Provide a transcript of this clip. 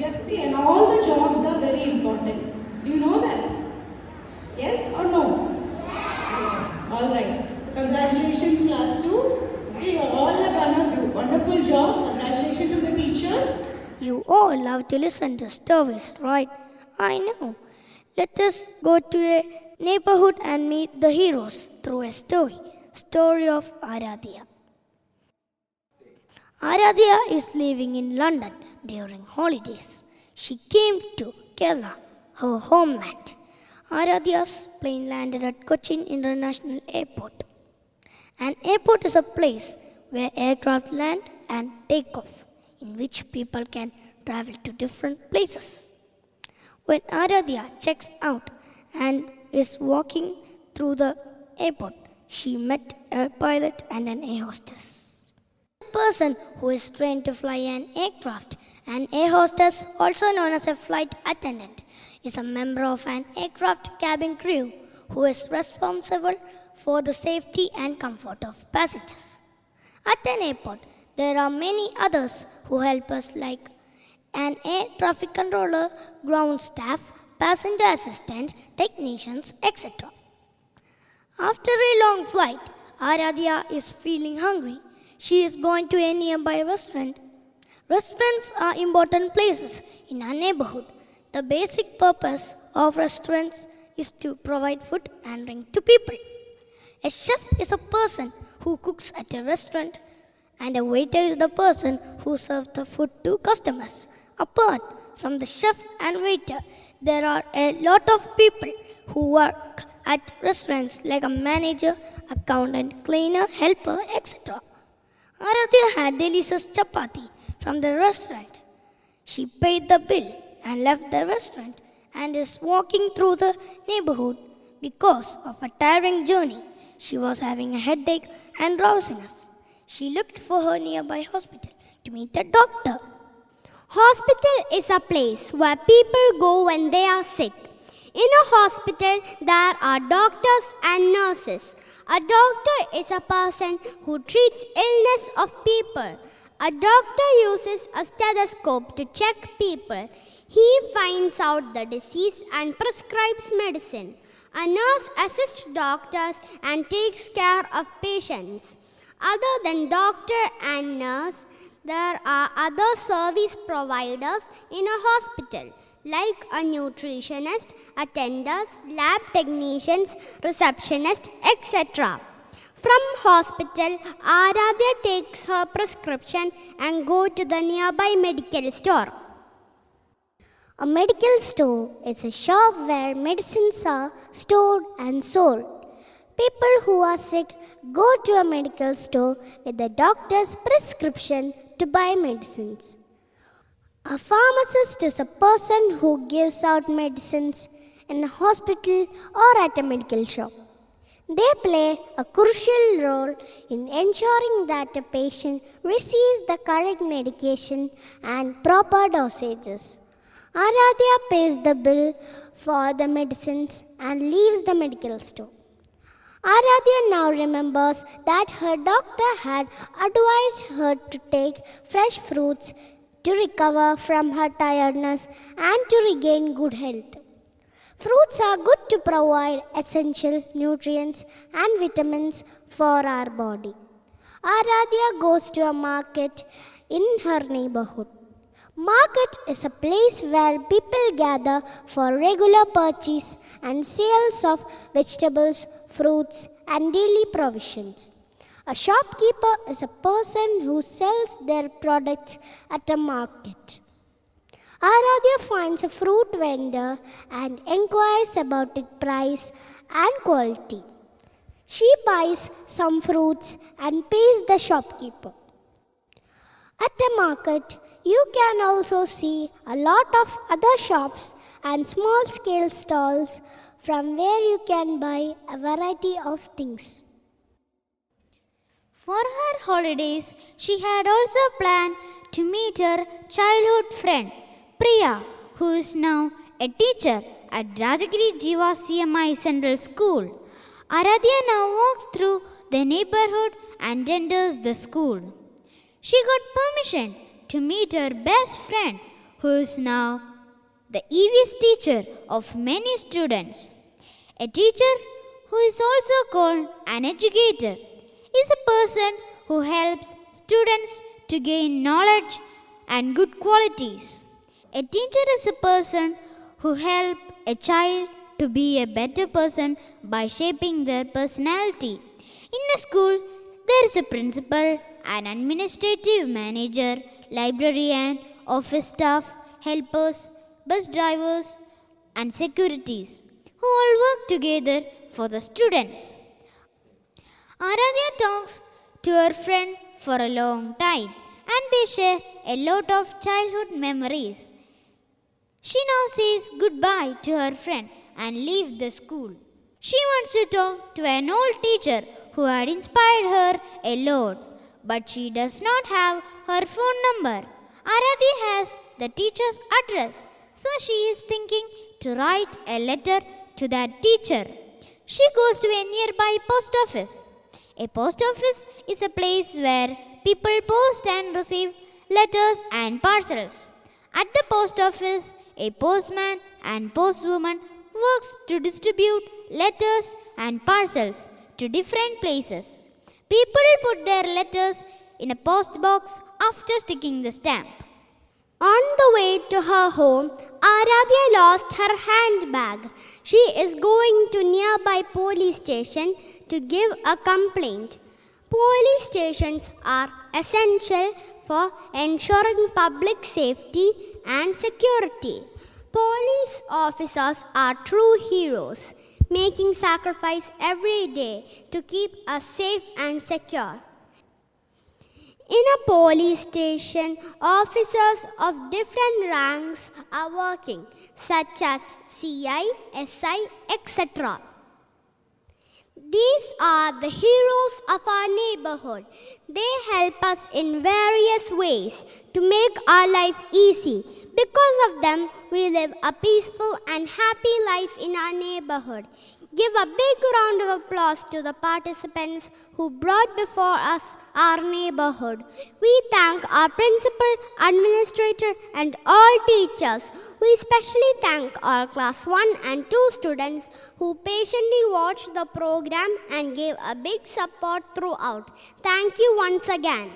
HFC, and all the jobs are very important. Do you know that? Yes or no? Yes. All right. So congratulations, class 2. Okay, you all have done a wonderful job. Congratulations to the teachers. You all love to listen to stories, right? I know. Let us go to a neighborhood and meet the heroes through a story. Story of Aradya. Aradya is living in London during holidays. She came to Kerala, her homeland. Aradya's plane landed at Cochin International Airport. An airport is a place where aircraft land and take off, in which people can travel to different places. When Aradya checks out and is walking through the airport, she met a pilot and an air hostess. A person who is trained to fly an aircraft, an air hostess, also known as a flight attendant, is a member of an aircraft cabin crew who is responsible for the safety and comfort of passengers. At an airport, there are many others who help us, like an air traffic controller, ground staff, passenger assistant, technicians, etc. After a long flight, Aradya is feeling hungry. She is going to a nearby restaurant. Restaurants are important places in our neighborhood. The basic purpose of restaurants is to provide food and drink to people. A chef is a person who cooks at a restaurant, and a waiter is the person who serves the food to customers. Apart from the chef and waiter, there are a lot of people who work at restaurants, like a manager, accountant, cleaner, helper, etc. Aradya had delicious chapati from the restaurant. She paid the bill and left the restaurant and is walking through the neighborhood because of a tiring journey. She was having a headache and drowsiness. She looked for her nearby hospital to meet a doctor. Hospital is a place where people go when they are sick. In a hospital, there are doctors and nurses. A doctor is a person who treats illness of people. A doctor uses a stethoscope to check people. He finds out the disease and prescribes medicine. A nurse assists doctors and takes care of patients. Other than doctor and nurse, there are other service providers in a hospital, like a nutritionist, attendants, lab technicians, receptionists, etc. From hospital, Aradya takes her prescription and goes to the nearby medical store. A medical store is a shop where medicines are stored and sold. People who are sick go to a medical store with the doctor's prescription to buy medicines. A pharmacist is a person who gives out medicines in a hospital or at a medical shop. They play a crucial role in ensuring that a patient receives the correct medication and proper dosages. Aradya pays the bill for the medicines and leaves the medical store. Aradya now remembers that her doctor had advised her to take fresh fruits to recover from her tiredness and to regain good health. Fruits are good to provide essential nutrients and vitamins for our body. Aradya goes to a market in her neighborhood. Market is a place where people gather for regular purchase and sales of vegetables, fruits, and daily provisions. A shopkeeper is a person who sells their products at a market. Aradya finds a fruit vendor and inquires about its price and quality. She buys some fruits and pays the shopkeeper. At the market, you can also see a lot of other shops and small-scale stalls from where you can buy a variety of things. For her holidays, she had also planned to meet her childhood friend, Priya, who is now a teacher at Rajagiri Jiva CMI Central School. Aradya now walks through the neighborhood and enters the school. She got permission to meet her best friend, who is now the EVS teacher of many students. A teacher who is also called an educator is a person who helps students to gain knowledge and good qualities. A teacher is a person who helps a child to be a better person by shaping their personality. In a school, there is a principal, an administrative manager, librarian, office staff, helpers, bus drivers, and securities who all work together for the students. Aradya talks to her friend for a long time and they share a lot of childhood memories. She now says goodbye to her friend and leaves the school. She wants to talk to an old teacher who had inspired her a lot, but she does not have her phone number. Aradhi has the teacher's address, so she is thinking to write a letter to that teacher. She goes to a nearby post office. A post office is a place where people post and receive letters and parcels. At the post office, a postman and postwoman works to distribute letters and parcels to different places. People put their letters in a post box after sticking the stamp. On the way to her home, Aradhya lost her handbag. She is going to nearby police station to give a complaint. Police stations are essential for ensuring public safety and security. Police officers are true heroes, making sacrifice every day to keep us safe and secure. In a police station, officers of different ranks are working, such as CI, SI, etc. These are the heroes of our neighborhood. They help us in various ways to make our life easy. Because of them, we live a peaceful and happy life in our neighborhood. Give a big round of applause to the participants who brought before us our neighborhood. We thank our principal, administrator, and all teachers. We especially thank our class 1 and 2 students who patiently watched the program and gave a big support throughout. Thank you once again.